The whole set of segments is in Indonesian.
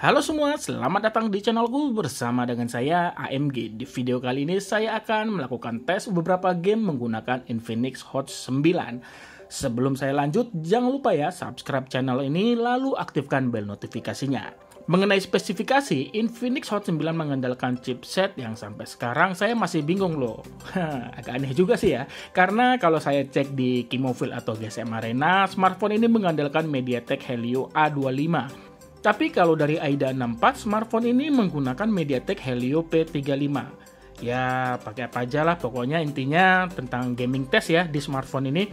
Halo semua, selamat datang di channelku bersama dengan saya AMG. Di video kali ini saya akan melakukan tes beberapa game menggunakan Infinix Hot 9. Sebelum saya lanjut, jangan lupa ya subscribe channel ini lalu aktifkan bel notifikasinya. Mengenai spesifikasi, Infinix Hot 9 mengandalkan chipset yang sampai sekarang saya masih bingung loh. Agak aneh juga sih ya, karena kalau saya cek di Kimofil atau GSM Arena, smartphone ini mengandalkan MediaTek Helio A25. Tapi kalau dari AIDA 64, smartphone ini menggunakan MediaTek Helio P35. Ya, pakai apa aja lah, pokoknya intinya tentang gaming test ya di smartphone ini.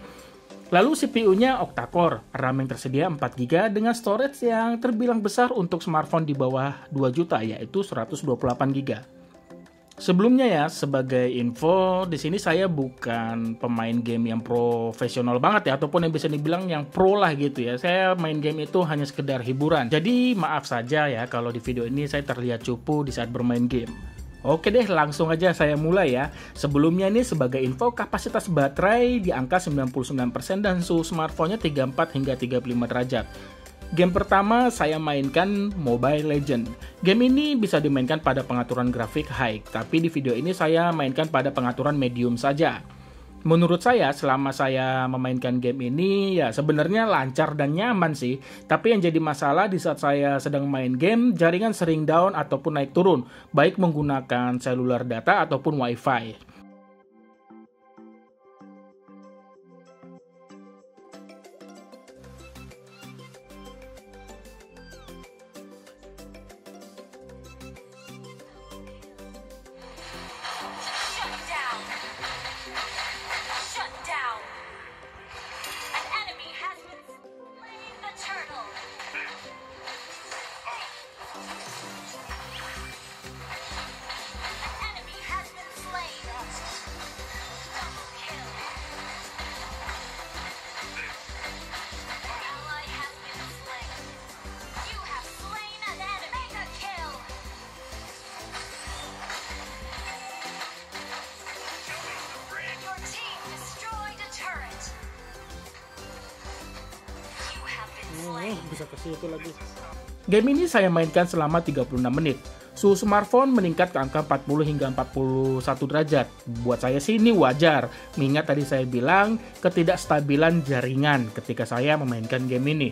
Lalu CPU-nya octa-core, RAM yang tersedia 4GB dengan storage yang terbilang besar untuk smartphone di bawah 2 juta, yaitu 128GB. Sebelumnya ya, sebagai info, di sini saya bukan pemain game yang profesional banget ya, ataupun yang bisa dibilang yang pro lah gitu ya. Saya main game itu hanya sekedar hiburan. Jadi maaf saja ya kalau di video ini saya terlihat cupu di saat bermain game. Oke deh, langsung aja saya mulai ya. Sebelumnya ini sebagai info, kapasitas baterai di angka 99% dan suhu smartphone-nya 34 hingga 35 derajat. Game pertama saya mainkan Mobile Legends. Game ini bisa dimainkan pada pengaturan grafik high, tapi di video ini saya mainkan pada pengaturan medium saja. Menurut saya, selama saya memainkan game ini, ya sebenarnya lancar dan nyaman sih. Tapi yang jadi masalah di saat saya sedang main game, jaringan sering down ataupun naik turun, baik menggunakan seluler data ataupun wifi. Shut down! An enemy has been slain the turtle! An enemy has been slain! Double kill! An ally has been slain! You have slain an enemy! Mega kill! Your team destroyed a turret! You have been slain! Bisa ke situ lagi. Game ini saya mainkan selama 36 menit. Suhu smartphone meningkat ke angka 40 hingga 41 derajat. Buat saya sih ini wajar, mengingat tadi saya bilang ketidakstabilan jaringan ketika saya memainkan game ini.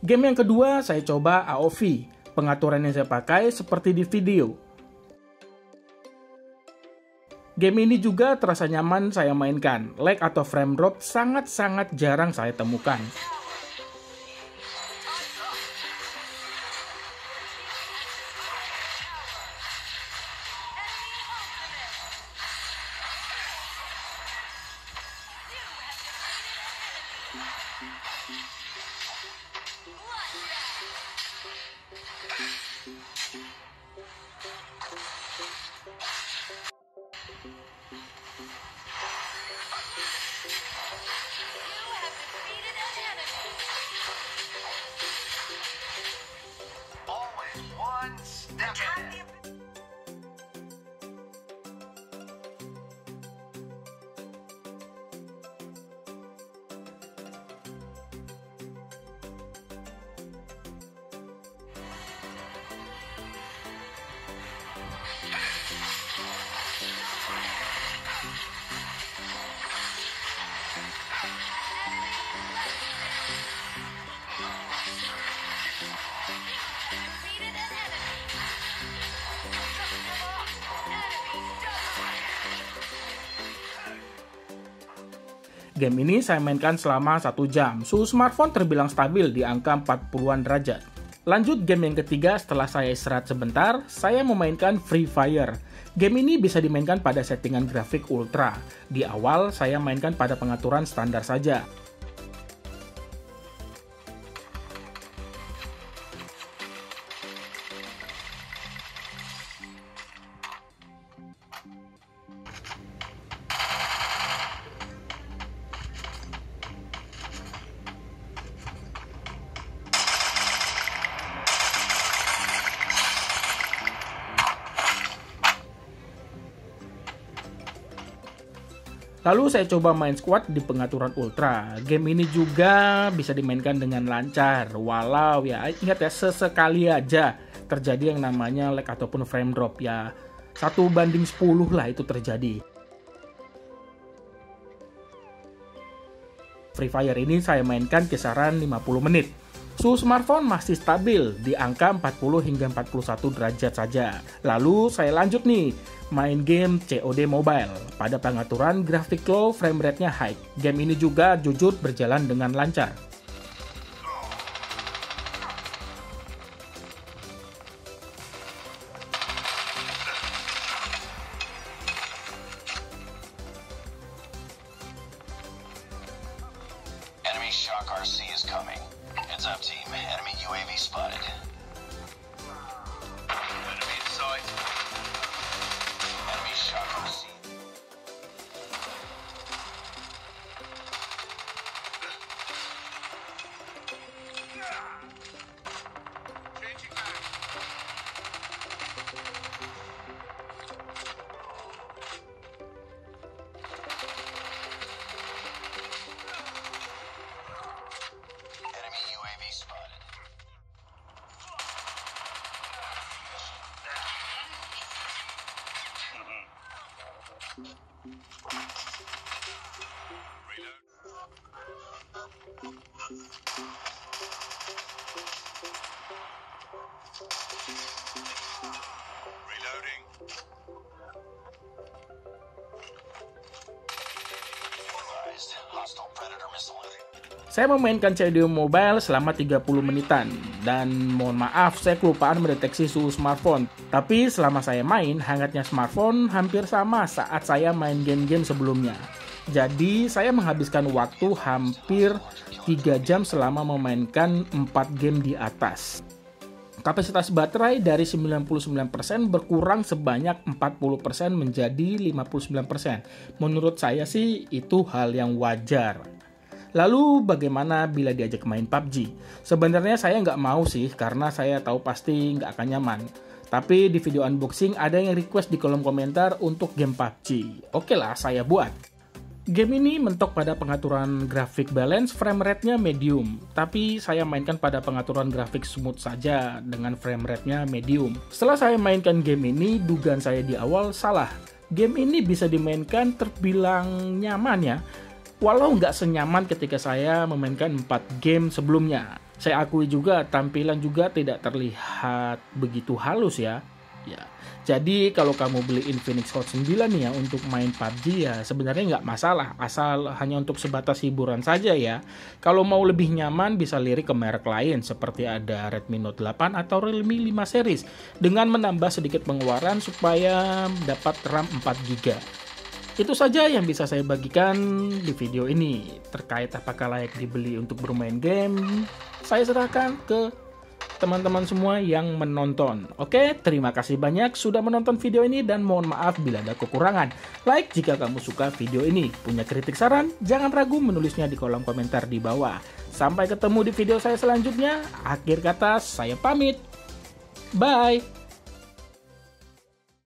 Game yang kedua saya coba AOV. Pengaturan yang saya pakai seperti di video. Game ini juga terasa nyaman saya mainkan. Lag atau frame drop sangat-sangat jarang saya temukan. Always one step ahead. Defeated an enemy! Enemy double! Game ini saya mainkan selama 1 jam. Suhu smartphone terbilang stabil di angka 40-an derajat. Lanjut game yang ketiga setelah saya istirahat sebentar, saya memainkan Free Fire. Game ini bisa dimainkan pada settingan grafik ultra. Di awal saya mainkan pada pengaturan standar saja. Lalu saya coba main squad di pengaturan ultra. Game ini juga bisa dimainkan dengan lancar, walau ya ingat ya sesekali aja terjadi yang namanya lag ataupun frame drop ya. 1:10 lah itu terjadi. Free Fire ini saya mainkan kisaran 50 menit. Suhu smartphone masih stabil di angka 40 hingga 41 derajat saja. Lalu saya lanjut nih, main game COD Mobile. Pada pengaturan grafik low, frame rate-nya high. Game ini juga jujur berjalan dengan lancar. Enemy Shock RC is coming. Heads up, team. Enemy UAV spotted. Enemy in sight. Enemy Shock RC. Changing mag. Enemy UAV spotted. Reloading. Advised. Hostile Predator missile. Saya memainkan COD Mobile selama 30 menitan. Dan mohon maaf, saya kelupaan mendeteksi suhu smartphone. Tapi selama saya main, hangatnya smartphone hampir sama saat saya main game-game sebelumnya. Jadi, saya menghabiskan waktu hampir 3 jam selama memainkan 4 game di atas. Kapasitas baterai dari 99% berkurang sebanyak 40% menjadi 59%. Menurut saya sih itu hal yang wajar. Lalu bagaimana bila diajak main PUBG? Sebenarnya saya nggak mau sih karena saya tahu pasti nggak akan nyaman. Tapi di video unboxing ada yang request di kolom komentar untuk game PUBG. Oke lah, saya buat. Game ini mentok pada pengaturan grafik balance, frame rate-nya medium. Tapi saya mainkan pada pengaturan grafik smooth saja dengan frame rate-nya medium. Setelah saya mainkan game ini, dugaan saya di awal salah. Game ini bisa dimainkan terbilang nyaman ya. Walau nggak senyaman ketika saya memainkan 4 game sebelumnya. Saya akui juga tampilan juga tidak terlihat begitu halus ya. Jadi kalau kamu beli Infinix Hot 9 nih ya untuk main PUBG ya sebenarnya nggak masalah. Asal hanya untuk sebatas hiburan saja ya. Kalau mau lebih nyaman bisa lirik ke merek lain seperti ada Redmi Note 8 atau Realme 5 series. Dengan menambah sedikit pengeluaran supaya dapat RAM 4GB. Itu saja yang bisa saya bagikan di video ini. Terkait apakah layak dibeli untuk bermain game, saya serahkan ke teman-teman semua yang menonton. Oke, terima kasih banyak sudah menonton video ini dan mohon maaf bila ada kekurangan. Like jika kamu suka video ini. Punya kritik saran? Jangan ragu menulisnya di kolom komentar di bawah. Sampai ketemu di video saya selanjutnya. Akhir kata, saya pamit. Bye!